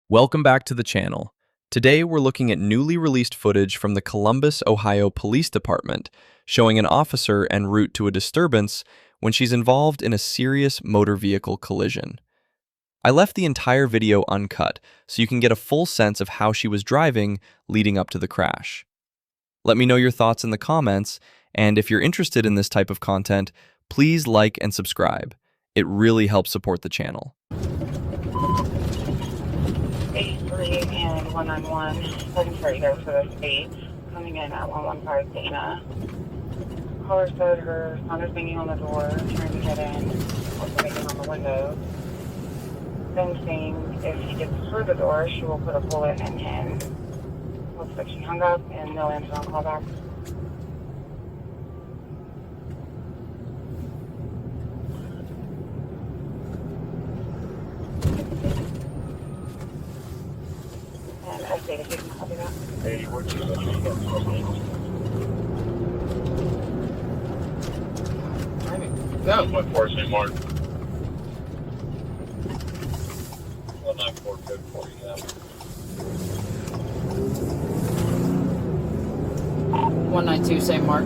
Welcome back to the channel. Today we're looking at newly released footage from the Columbus, Ohio Police Department showing an officer en route to a disturbance when she's involved in a serious motor vehicle collision. I left the entire video uncut so you can get a full sense of how she was driving leading up to the crash. Let me know your thoughts in the comments, and if you're interested in this type of content, please like and subscribe. It really helps support the channel. 83 and 191, looking for you guys for the state, coming in at 115 Dana. Caller said her son is banging on the door, trying to get in, also banging on the window. Then saying if he gets through the door, she will put a bullet in him. Looks like she hung up and no answer on callback. And I say if you can copy that. Hey, what's your Go. 114 St. Martin. 194 code 47. 192 St. Mark.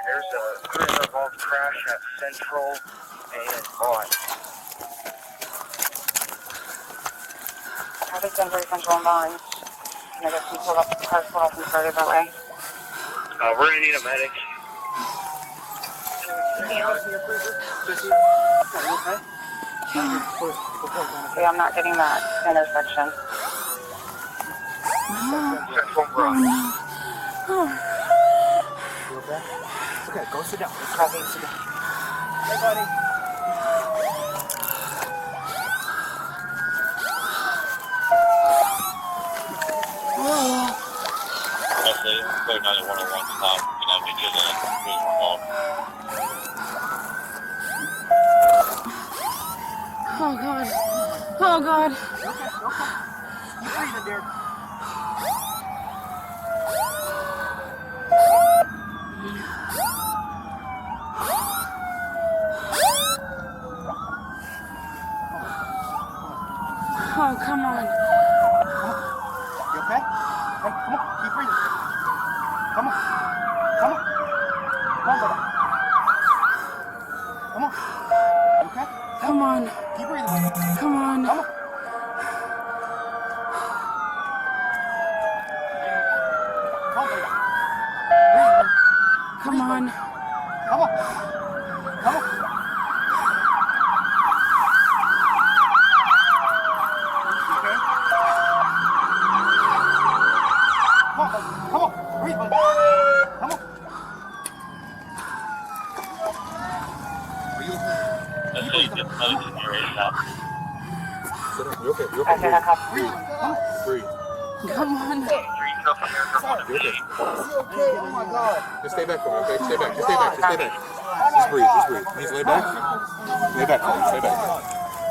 There's a cruiser involved crash at Central and Vaughn. Traffic Denver Central and Vaughn. Can I get some pulled up, cars pulled off and started that way? We're gonna need a medic. Okay, I'm not getting that intersection. Central and Vaughn. You okay? It's okay. Go sit down. Copy. Sit down. Hey, buddy. Actually, code 9101 stop. You know, get you the cruise involved. Oh God. Oh God. Okay. You breathing, dear. Oh, come on. You okay? Hey, come on. Keep breathing. Come on. Come on. Come on, buddy. Come on. You okay? Come on. Keep breathing, buddy. Come on. Come on. Come on, buddy. Breathe, buddy. Come on. Come on. Come on. Okay. Come on, buddy. Come on. Breathe, buddy. Come on. Are you okay? That's it. Get medic in your area now. Sit down. You okay? You Okay, okay? I copy. Breathe, buddy. Come on. Breathe. Come on. 3 Southern Airport 1 You okay? Is he okay? Oh my God. Just stay back for me, okay? Stay back. Just stay back. Just stay back. Just breathe. Just breathe. Please lay back. Lay back for me. Stay back.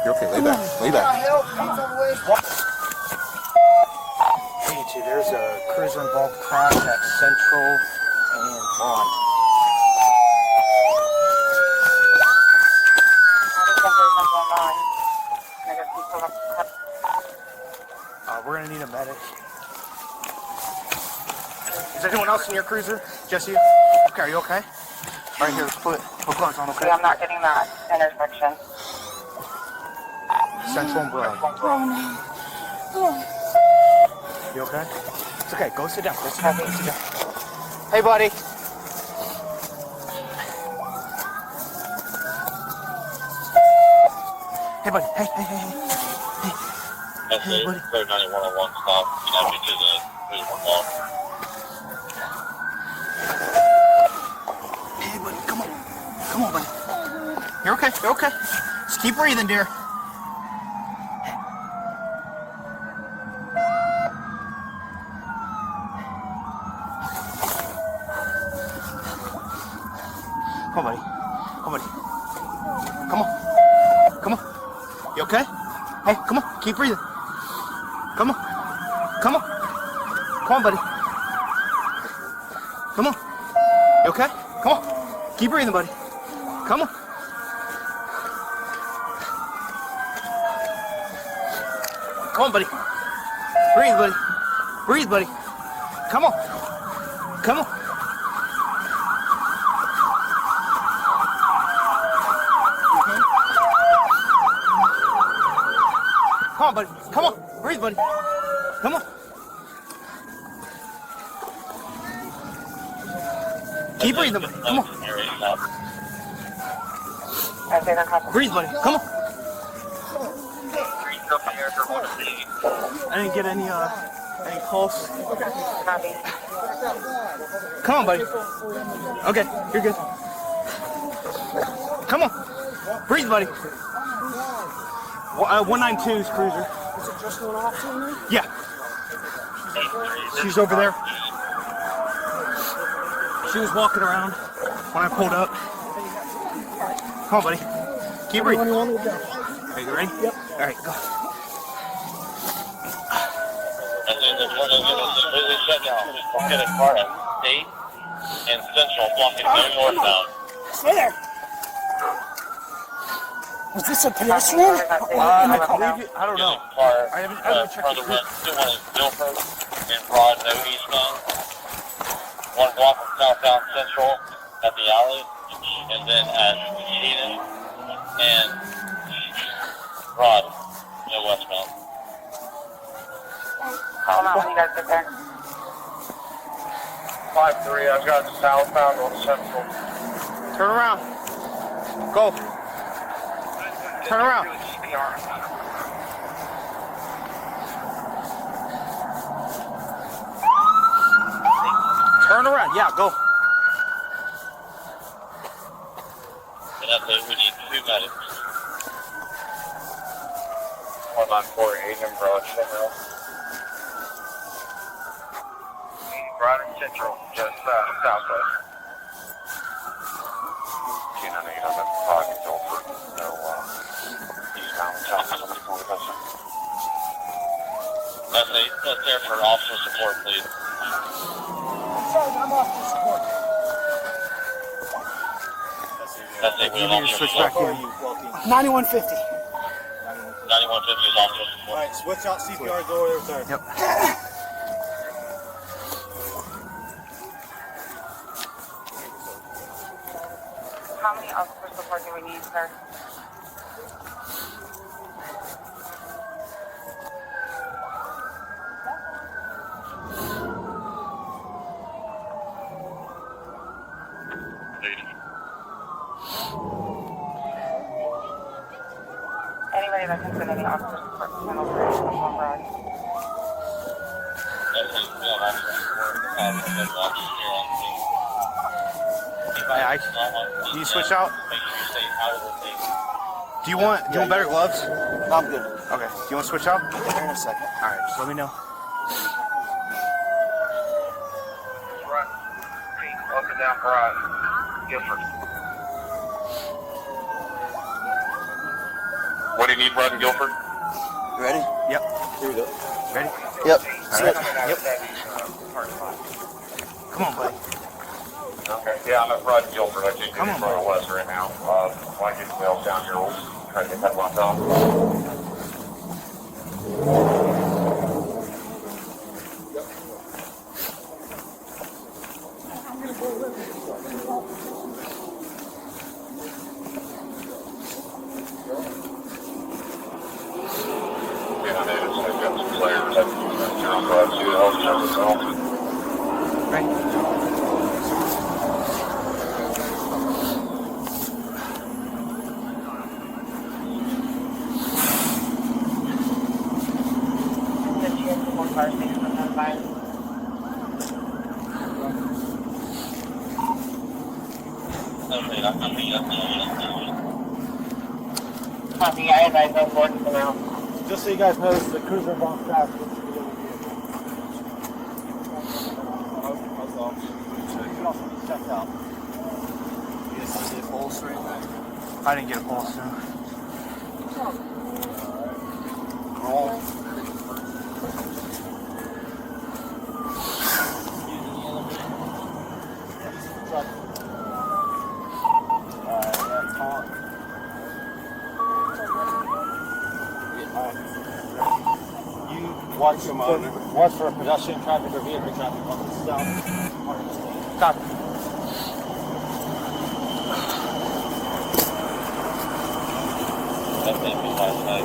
You're okay. Lay back. Lay back. Hey, there's a cruiser involved crash at Central and Vaughn. Traffic Denver Central and Vaughn. Can I get some pulled up? We're gonna need a medic. Is anyone else in your cruiser? Just you? Okay, are you okay? Right here, put gloves on, okay? Okay, I'm not getting that intersection. Central and Broad. Oh, You okay? It's okay, go sit down. Go sit Copy. down. Go sit down. Hey, buddy. Hey, buddy. Hey. That's Hey, it. buddy. Code 9101 stop. You know, get you the cruise involved. Hey, buddy, come on. Come on, buddy. You're okay. You're okay. Just keep breathing, dear. Come on, buddy. Come on, buddy. Come on. Come on. You okay? Hey, come on. Keep breathing. Come on. Come on. Come on, buddy. Come on. You okay? Come on. Keep breathing, buddy. Come on. Come on, buddy. Breathe, buddy. Breathe, buddy. Come on. Come on. You okay? Come on, buddy. Come on. Breathe, buddy. Come on. Keep breathing, buddy. Come on. Medic in your area now. Okay, I copy. Breathe, buddy. Come on. 3 Southern Airport 1 I didn't get any pulse. Copy. Come on, buddy. Okay, you're good. Come on. Breathe, buddy. 192's cruiser. Is it just going off to me? Yeah. She's over there. She was walking around when I pulled up. Come on, buddy. Keep When breathing. you want me to go? Are you ready? Yep. All right, go. That's it. This one is completely shut down. Just get a car at State and Central blocking no northbound. Stay there. Was this a pedestrian? I don't know. Car I haven't checked further the west. Two one is Guilford and Broad, no eastbound. One block from southbound Central. at the alley, and then at Keenan and Rod in Westmount. Call them out when you guys get there. 5-3, I've got southbound on Central. Turn around. Go. Turn around. Turn around. Yeah, go. And that's it. We need 2 medics. 194 umbrella Central. Right in Central, just southwest. You know, you have that pocket over. So, eastbound south, somebody call the bus. That's there for officer support, please. Sorry, I'm off the support. That's it. We You have need to officer switch back support. here. 9150. 9150 is officer support. Alright, switch out CPR door there, sorry. Yep. How many officer support do we need, sir? Anybody that can send any officer support to Channel 3 from Home Road. That's it. We have officer support. And then officer here on scene. Hey, can you switch out? Make sure you stay out of the thing. Do you want better gloves? I'm good. Okay. Do you want to switch out? Here in a second. All right. Just let me know. Right. Feet up and down right. Guilford. What do you need, Rod and Guilford? You ready? Yep. Here we go. Ready? Yep. All right. Yep. Come on, buddy. Okay, yeah, I'm at Rod and Guilford. I think Come you're on, in front of buddy. West right now. When I get the mail down here, we'll try to get that one off. Yeah, I noticed I've got some players that you're on Rod, see the health service office. The cheer for more cars being identified. Copy, I advise on board for now. Just so you guys know, this is a cruiser bomb fast. Check out. You guys see a pulse or anything? I didn't get a pulse. No. Roll. Watch for pedestrian traffic or vehicle traffic on the south. Copy. That's it. We have 9